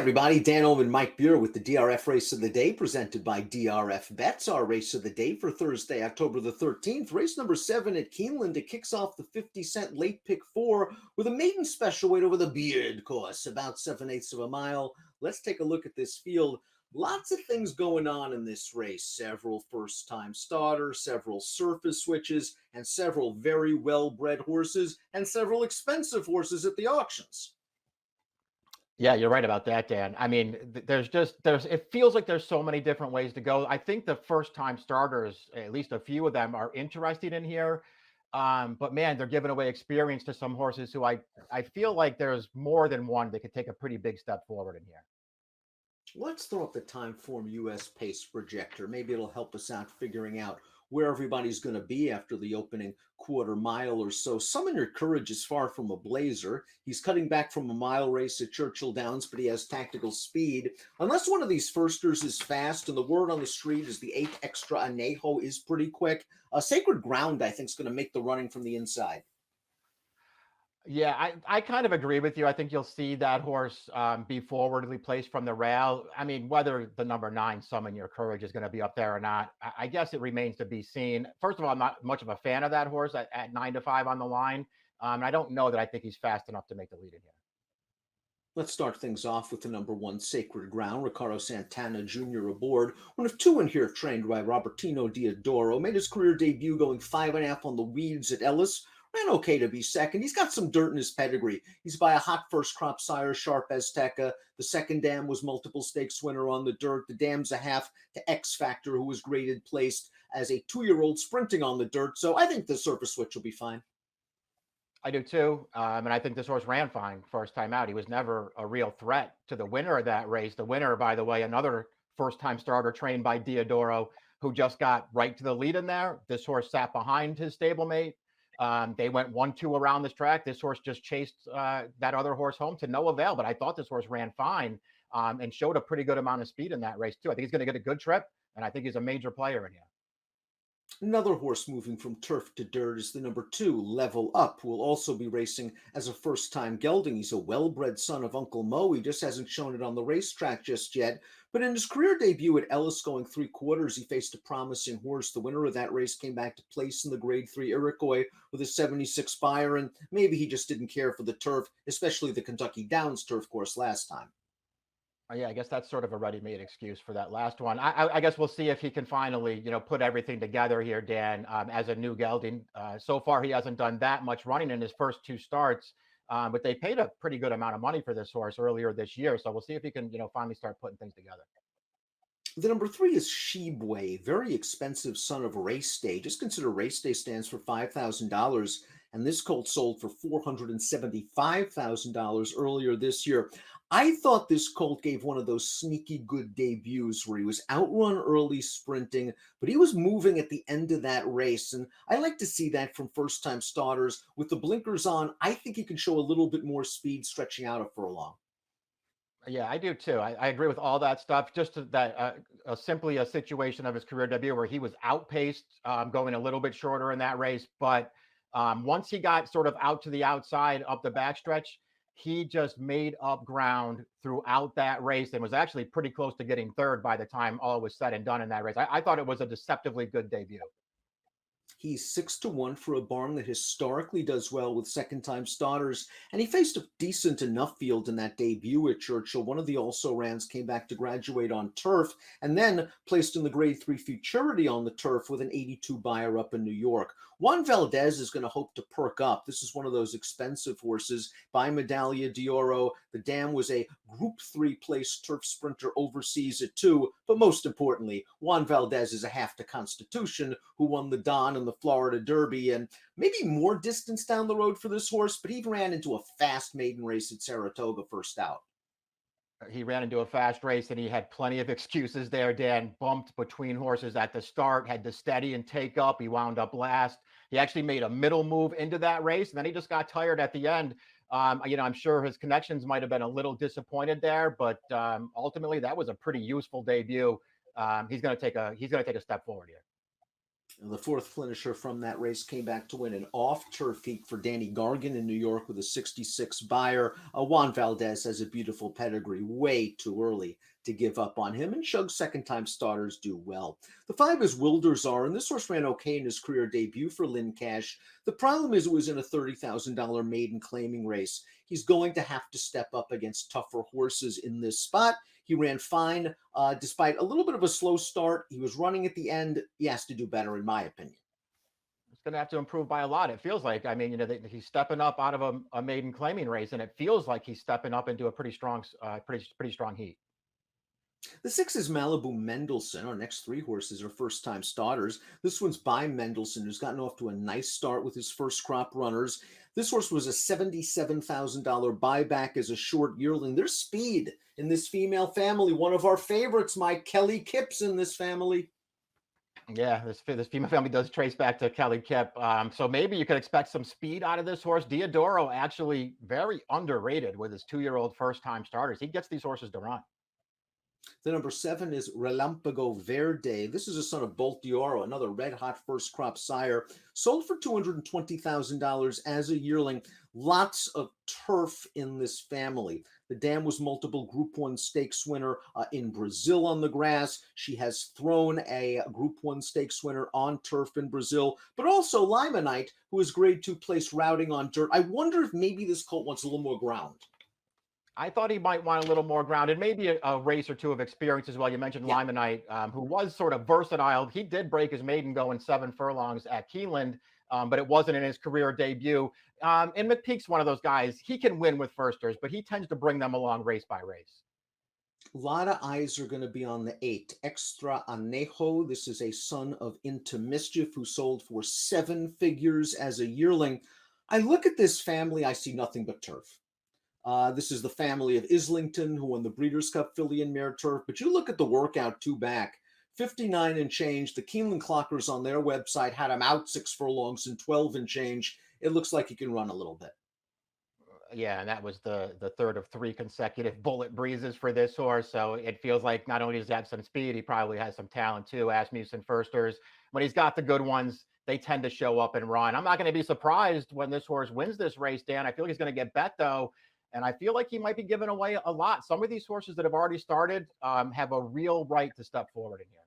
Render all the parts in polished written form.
everybody, Dan Illman and Mike Beer with the DRF Race of the Day presented by DRF Bets. Our race of the day for Thursday, October the 13th. Race number 7 at Keeneland. It kicks off the 50-cent late pick 4 with a maiden special weight over the beard course, about 7/8 of a mile. Let's take a look at this field. Lots of things going on in this race. Several first-time starters, several surface switches, and several very well-bred horses, and several expensive horses at the auctions. Yeah, you're right about that, Dan. I mean, it feels like there's so many different ways to go. I think the first time starters, at least a few of them, are interested in here. But man, they're giving away experience to some horses who I feel like there's more than one that could take a pretty big step forward in here. Let's throw up the Timeform US Pace Projector. Maybe it'll help us out figuring out where everybody's going to be after the opening quarter mile or so. Summon Your Courage is far from a blazer. He's cutting back from a mile race at Churchill Downs, but he has tactical speed. Unless one of these firsters is fast, and the word on the street is the 8 Extra Anejo is pretty quick. Sacred Ground, I think, is going to make the running from the inside. Yeah, I kind of agree with you. I think you'll see that horse be forwardly placed from the rail. I mean, whether the number 9, Summon Your Courage, is going to be up there or not, I guess it remains to be seen. First of all, I'm not much of a fan of that horse at 9-5 on the line. And I don't know that I think he's fast enough to make the lead in here. Let's start things off with the number 1, Sacred Ground. Ricardo Santana Jr. aboard. One of 2 in here trained by Robertino Diodoro. Made his career debut going 5.5 on the weeds at Ellis. Ran okay to be second. He's got some dirt in his pedigree. He's by a hot first crop sire, Sharp Azteca. The second dam was multiple stakes winner on the dirt. The dam's a half to X Factor, who was graded placed as a 2-year-old sprinting on the dirt. So I think the surface switch will be fine. I do too. And I think this horse ran fine first time out. He was never a real threat to the winner of that race. The winner, by the way, another first-time starter trained by Diodoro, who just got right to the lead in there. This horse sat behind his stablemate. They went 1-2 around this track. This horse just chased that other horse home to no avail. But I thought this horse ran fine and showed a pretty good amount of speed in that race too. I think he's going to get a good trip, and I think he's a major player in here. Another horse moving from turf to dirt is the number 2, Level Up, who will also be racing as a first-time gelding. He's a well-bred son of Uncle Mo. He just hasn't shown it on the racetrack just yet. But in his career debut at Ellis going 3/4, he faced a promising horse. The winner of that race came back to place in the Grade 3 Iroquois with a 76 Buyer, and maybe he just didn't care for the turf, especially the Kentucky Downs turf course last time. Yeah, I guess that's sort of a ready-made excuse for that last one. I guess we'll see if he can finally, put everything together here, Dan, as a new gelding. So far, he hasn't done that much running in his first 2 starts, but they paid a pretty good amount of money for this horse earlier this year. So we'll see if he can, finally start putting things together. The number 3 is Shebway, very expensive son of Race Day. Just consider Race Day stands for $5,000, and this colt sold for $475,000 earlier this year. I thought this colt gave one of those sneaky good debuts where he was outrun early sprinting, but he was moving at the end of that race, and I like to see that from first-time starters. With the blinkers on, I think he can show a little bit more speed stretching out a furlong. Yeah, I do too. I agree with all that stuff. Just that simply a situation of his career debut where he was outpaced, going a little bit shorter in that race. But once he got sort of out to the outside up the backstretch, he just made up ground throughout that race and was actually pretty close to getting third by the time all was said and done in that race. I thought it was a deceptively good debut. He's 6-1 for a barn that historically does well with second-time starters, and he faced a decent enough field in that debut at Churchill. One of the also-rans came back to graduate on turf, and then placed in the Grade 3 Futurity on the turf with an 82 Buyer up in New York. Juan Valdez is going to hope to perk up. This is one of those expensive horses by Medaglia d'Oro. The dam was a Group 3 place turf sprinter overseas at 2, but most importantly, Juan Valdez is a half to Constitution who won the Don and the Florida Derby, and maybe more distance down the road for this horse, but he ran into a fast maiden race at Saratoga first out. He ran into a fast race and he had plenty of excuses there, Dan. Bumped between horses at the start, had to steady and take up. He wound up last. He actually made a middle move into that race, and then he just got tired at the end. I'm sure his connections might have been a little disappointed there, but ultimately that was a pretty useful debut. He's going to take a step forward here. The fourth finisher from that race came back to win an off-turf heat for Danny Gargan in New York with a 66 buyer. Juan Valdez has a beautiful pedigree, way too early to give up on him, and Shug's second-time starters do well. The 5 is Wilderzar, and this horse ran okay in his career debut for Lynn Cash. The problem is it was in a $30,000 maiden claiming race. He's going to have to step up against tougher horses in this spot. He ran fine despite a little bit of a slow start. He was running at the end. He has to do better, in my opinion. He's going to have to improve by a lot. It feels like. I mean, he's stepping up out of a maiden claiming race, and it feels like he's stepping up into a pretty strong heat. The 6 is Malibu Mendelssohn. Our next 3 horses are first-time starters. This one's by Mendelssohn, who's gotten off to a nice start with his first crop runners. This horse was a $77,000 buyback as a short yearling. There's speed in this female family. One of our favorites, my Kelly Kipps in this family. Yeah, this female family does trace back to Kelly Kipp. So maybe you could expect some speed out of this horse. Diodoro actually very underrated with his 2-year-old first-time starters. He gets these horses to run. The number 7 is Relampago Verde. This is a son of Bolt Dioro, another red-hot first-crop sire. Sold for $220,000 as a yearling. Lots of turf in this family. The dam was multiple Group 1 stakes winner in Brazil on the grass. She has thrown a Group 1 stakes winner on turf in Brazil, but also Limonite, who is grade 2 place routing on dirt. I wonder if maybe this colt wants a little more ground. I thought he might want a little more grounded, maybe a race or two of experience as well. You mentioned Yeah. Limonite, who was sort of versatile. He did break his maiden going 7 furlongs at Keeneland, but it wasn't in his career debut. And McPeak's one of those guys. He can win with firsters, but he tends to bring them along race by race. A lot of eyes are going to be on the 8, Extra Anejo. This is a son of Into Mischief who sold for 7 figures as a yearling. I look at this family, I see nothing but turf. This is the family of Islington, who won the Breeders' Cup filly and mare turf. But you look at the workout 2 back, 59 and change. The Keeneland Clockers on their website had him out 6 furlongs and 12 and change. It looks like he can run a little bit. Yeah, and that was the third of 3 consecutive bullet breezes for this horse. So it feels like not only does he have some speed, he probably has some talent too. Asmussen firsters, when he's got the good ones, they tend to show up and run. I'm not going to be surprised when this horse wins this race, Dan. I feel like he's going to get bet though. And I feel like he might be giving away a lot. Some of these horses that have already started have a real right to step forward in here.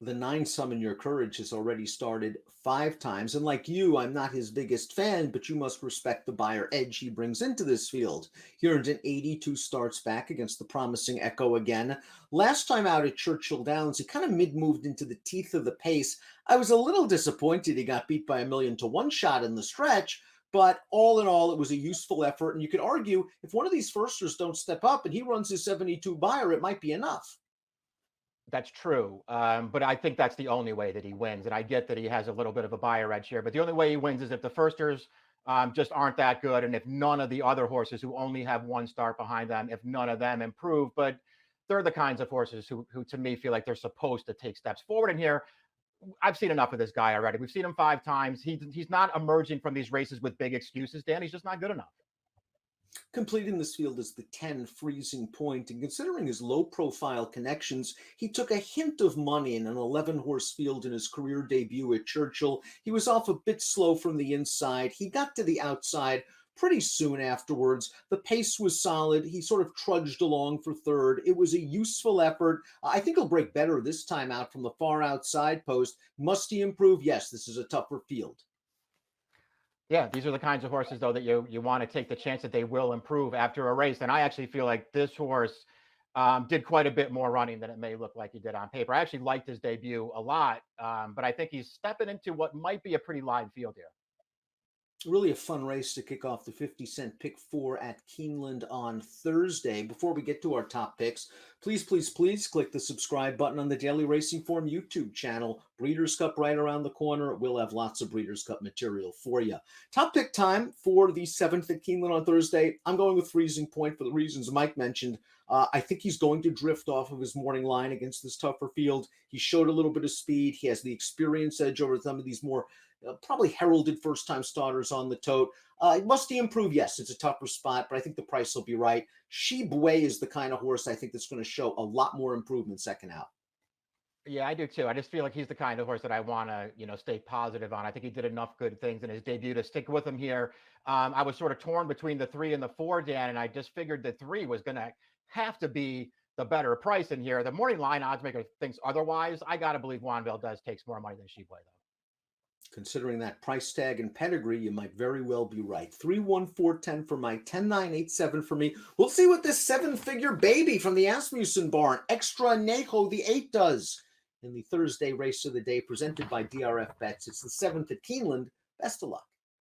The 9 Summon Your Courage has already started 5 times. And like you, I'm not his biggest fan, but you must respect the buyer edge he brings into this field. He earned an 82 starts back against the promising Echo again. Last time out at Churchill Downs, he kind of mid-moved into the teeth of the pace. I was a little disappointed he got beat by a 1,000,000-to-1 shot in the stretch. But all in all, it was a useful effort. And you could argue if one of these firsters don't step up and he runs his 72 buyer, it might be enough. That's true. But I think that's the only way that he wins. And I get that he has a little bit of a buyer edge here. But the only way he wins is if the firsters just aren't that good. And if none of the other horses who only have 1 start behind them, if none of them improve. But they're the kinds of horses who to me, feel like they're supposed to take steps forward in here. I've seen enough of this guy already. We've seen him 5 times. He's not emerging from these races with big excuses, Dan. He's just not good enough. Completing this field is the 10 Freezing Point, and considering his low-profile connections, he took a hint of money in an 11-horse field in his career debut at Churchill. He was off a bit slow from the inside. He got to the outside pretty soon afterwards. The pace was solid. He sort of trudged along for third. It was a useful effort. I think he'll break better this time out from the far outside post. Must he improve? Yes, this is a tougher field. Yeah, these are the kinds of horses, though, that you want to take the chance that they will improve after a race. And I actually feel like this horse did quite a bit more running than it may look like he did on paper. I actually liked his debut a lot, but I think he's stepping into what might be a pretty live field here. Really a fun race to kick off the 50-cent pick 4 at Keeneland on Thursday. Before we get to our top picks, please click the subscribe button on the Daily Racing Form YouTube channel. Breeders' Cup right around the corner. We'll have lots of Breeders' Cup material for you. Top pick time for the 7th at Keeneland on Thursday. I'm going with Freezing Point for the reasons Mike mentioned. I think he's going to drift off of his morning line against this tougher field. He showed a little bit of speed. He has the experience edge over some of these more probably heralded first-time starters on the tote. Must he improve? Yes, it's a tougher spot, but I think the price will be right. Shibwe is the kind of horse I think that's going to show a lot more improvement second out. Yeah, I do too. I just feel like he's the kind of horse that I want to, stay positive on. I think he did enough good things in his debut to stick with him here. I was sort of torn between the 3 and the 4, Dan, and I just figured the 3 was going to have to be the better price in here. The morning line odds maker thinks otherwise. I got to believe Juan Valdez takes more money than Sheboy, though. Considering that price tag and pedigree, you might very well be right. 3-1-4-10 for Mike, 10-9-8-7 for me. We'll see what this 7-figure baby from the Asmussen barn, Extra Nejo, the 8, does in the Thursday race of the day presented by DRF Bets. It's the 7th at Keeneland. Best of luck.